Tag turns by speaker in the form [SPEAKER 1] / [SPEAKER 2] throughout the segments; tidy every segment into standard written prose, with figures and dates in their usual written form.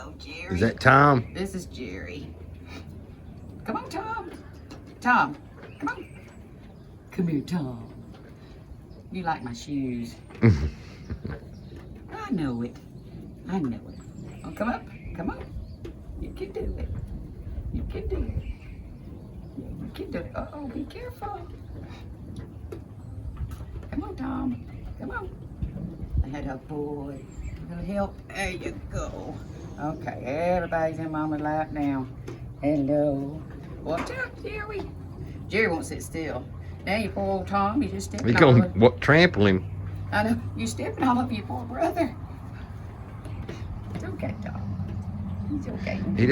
[SPEAKER 1] go, Jerry.
[SPEAKER 2] Is that Tom?
[SPEAKER 1] This is Jerry. Come on, Tom. Tom, come on. Come here, Tom. You like my shoes. I know it. I know it. Oh, come up. Come on. You can do it. You can do it. You can do it. Uh-oh, be careful. Come on, Tom. Come on. That a boy. You gonna help? There you go. Okay, everybody's in Mama's lap now. Hello. Watch out, Jerry. Jerry won't sit still. Now you poor old Tom, you just stepping
[SPEAKER 2] He's
[SPEAKER 1] all
[SPEAKER 2] gonna
[SPEAKER 1] over.
[SPEAKER 2] trample him.
[SPEAKER 1] I know, you stepping all over your poor brother. It's okay, Tom. He's okay.
[SPEAKER 2] He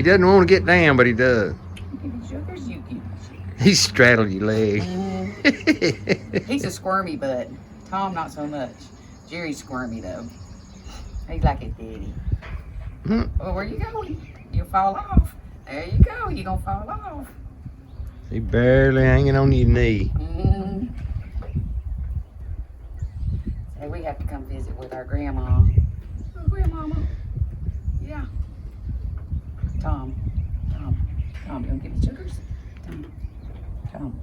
[SPEAKER 2] doesn't want to get down, but he does.
[SPEAKER 1] You give me sugars, you give me sugars.
[SPEAKER 2] He straddled your leg.
[SPEAKER 1] He's a squirmy bud. Tom, not so much. Jerry's squirmy though. He's like a daddy. Well, where you going? You'll fall off. There you go. You're gonna fall off.
[SPEAKER 2] He barely hanging on your knee.
[SPEAKER 1] So we have to come visit with our grandma. Oh, grandmama. Yeah. Tom, you gonna give me sugars? Tom,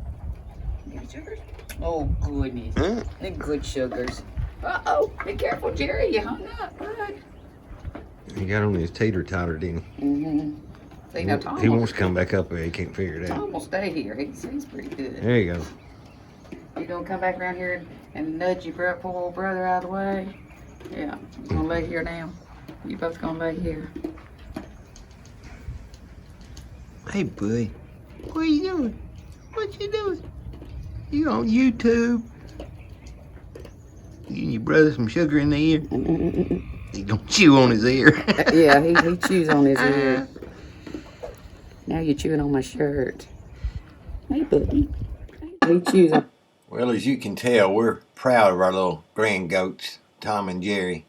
[SPEAKER 1] you give me sugars? Oh goodness, the good sugars. Uh-oh, be careful, Jerry, you hung up, bud.
[SPEAKER 2] He got on his teeter-totter, didn't he?
[SPEAKER 1] See, now Tom
[SPEAKER 2] He wants to come back up there. He can't figure it out.
[SPEAKER 1] Tom will stay here. He's pretty good.
[SPEAKER 2] There you go.
[SPEAKER 1] You gonna come back around here and nudge your poor old brother out of the way? Yeah, you gonna lay here now? You both gonna lay here?
[SPEAKER 2] Hey, buddy. What are you doing? What you doing? You on YouTube? You getting your brother some sugar in the ear? He gonna chew on his ear.
[SPEAKER 1] Yeah, he chews on his ear. Now you're chewing on my shirt. Hey, buddy. He chews on.
[SPEAKER 2] Well, as you can tell, we're proud of our little grand goats, Tom and Jerry.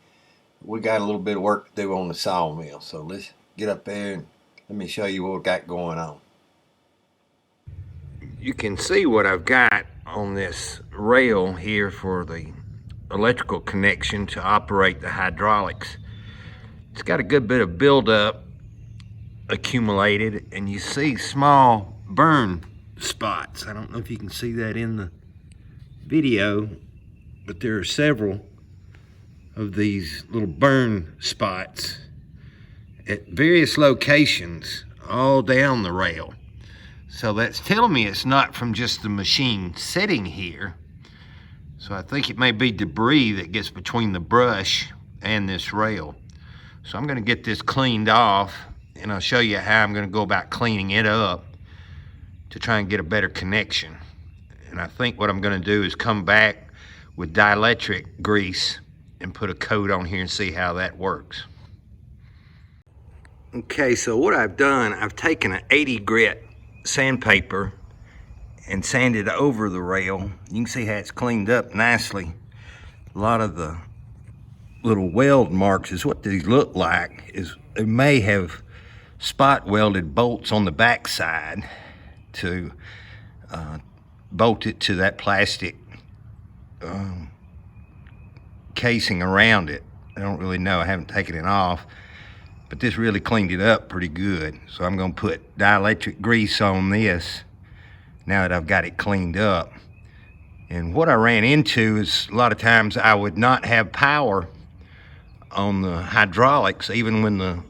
[SPEAKER 2] We got a little bit of work to do on the sawmill, so let's get up there and let me show you what we got going on. You can see what I've got on this rail here for the electrical connection to operate the hydraulics. It's got a good bit of buildup accumulated, and you see small burn spots. I don't know if you can see that in the video, but there are several of these little burn spots at various locations all down the rail. So that's telling me it's not from just the machine sitting here. So I think it may be debris that gets between the brush and this rail. So I'm gonna get this cleaned off, and I'll show you how I'm gonna go about cleaning it up to try and get a better connection. And I think what I'm gonna do is come back with dielectric grease and put a coat on here and see how that works. Okay, so what I've done, I've taken an 80 grit sandpaper and sanded over the rail. You can see how it's cleaned up nicely. A lot of the little weld marks is what these look like. Is they may have spot welded bolts on the back side to bolt it to that plastic casing around it. I don't really know, I haven't taken it off, but this really cleaned it up pretty good. So I'm gonna put dielectric grease on this now that I've got it cleaned up. And what I ran into is a lot of times I would not have power on the hydraulics even when the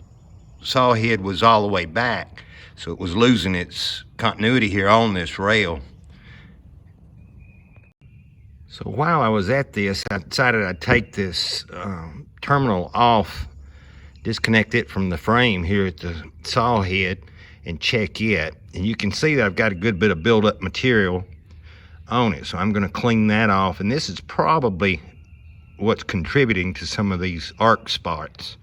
[SPEAKER 2] saw head was all the way back. So it was losing its continuity here on this rail. So while I was at this, I decided I'd take this terminal off, disconnect it from the frame here at the saw head, and check it. And you can see that I've got a good bit of buildup material on it. So I'm gonna clean that off. And this is probably what's contributing to some of these arc spots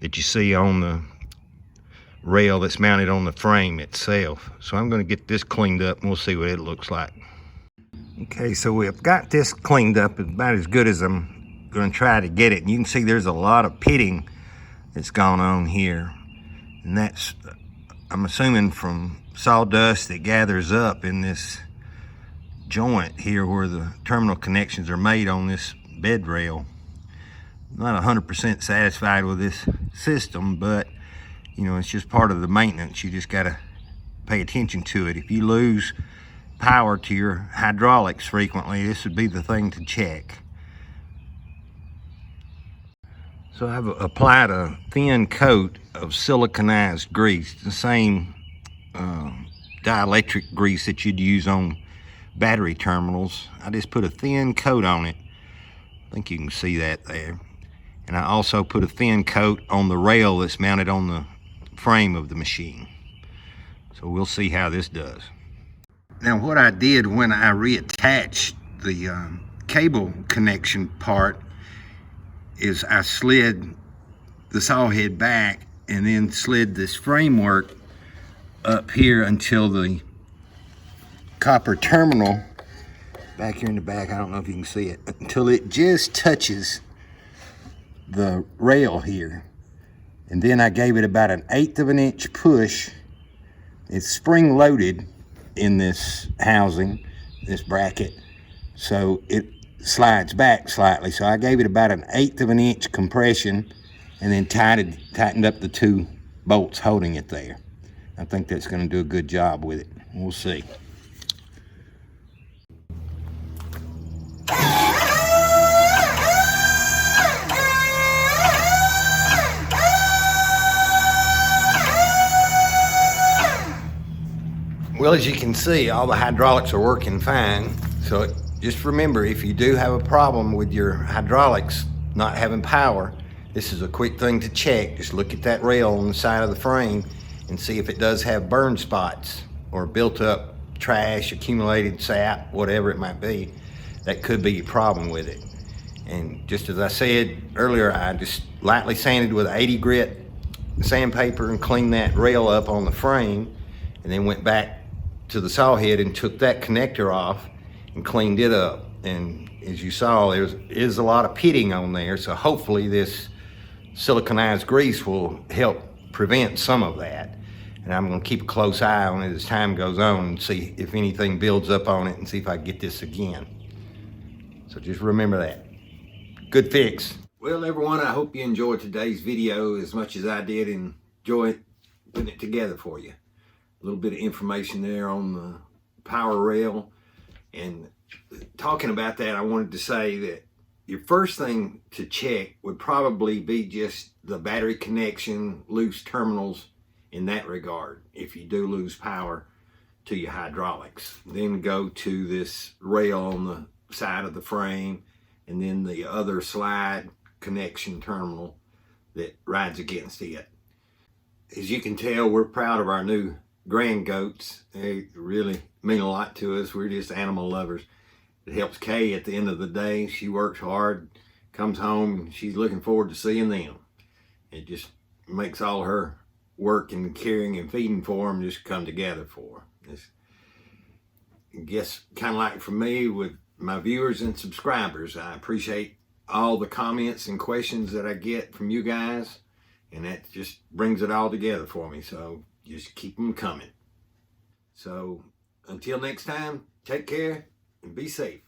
[SPEAKER 2] that you see on the rail that's mounted on the frame itself. So I'm gonna get this cleaned up and we'll see what it looks like. Okay, so we've got this cleaned up about as good as I'm gonna try to get it. And you can see there's a lot of pitting that's gone on here. And that's, I'm assuming, from sawdust that gathers up in this joint here where the terminal connections are made on this bed rail. not 100% satisfied with this system, but you know, it's just part of the maintenance. You just got to pay attention to it. If you lose power to your hydraulics frequently, this would be the thing to check. So I've applied a thin coat of siliconized grease, the same dielectric grease that you'd use on battery terminals. I just put a thin coat on it. I think you can see that there. And I also put a thin coat on the rail that's mounted on the frame of the machine. So we'll see how this does. Now what I did when I reattached the cable connection part is I slid the saw head back and then slid this framework up here until the copper terminal back here in the back, I don't know if you can see it, until it just touches the rail here. And then I gave it about 1/8 of an inch push. It's spring loaded in this housing, this bracket, so it slides back slightly. So I gave it about 1/8 of an inch compression and then tightened up the 2 bolts holding it there. I think that's going to do a good job with it. We'll see. Well, as you can see, all the hydraulics are working fine. So just remember, if you do have a problem with your hydraulics not having power, this is a quick thing to check. Just look at that rail on the side of the frame and see if it does have burn spots or built up trash, accumulated sap, whatever it might be. That could be a problem with it. And just as I said earlier, I just lightly sanded with 80 grit sandpaper and cleaned that rail up on the frame, and then went back to the saw head and took that connector off and cleaned it up. And as you saw, there is a lot of pitting on there, so hopefully this siliconized grease will help prevent some of that. And I'm going to keep a close eye on it as time goes on and see if anything builds up on it and see if I can get this again. So just remember that. Good fix. Well, everyone, I hope you enjoyed today's video as much as I did enjoy putting it together for you. A little bit of information there on the power rail. And talking about that, I wanted to say that your first thing to check would probably be just the battery connection, loose terminals in that regard, if you do lose power to your hydraulics. Then go to this rail on the side of the frame, and then the other slide connection terminal that rides against it. As you can tell, we're proud of our new grand goats. They really mean a lot to us. We're just animal lovers. It helps Kay at the end of the day. She works hard, comes home, and she's looking forward to seeing them. It just makes all her work and caring and feeding for them just come together for her. It's, I guess, kind of like for me with my viewers and subscribers, I appreciate all the comments and questions that I get from you guys, and that just brings it all together for me. So just keep them coming. So until next time, take care and be safe.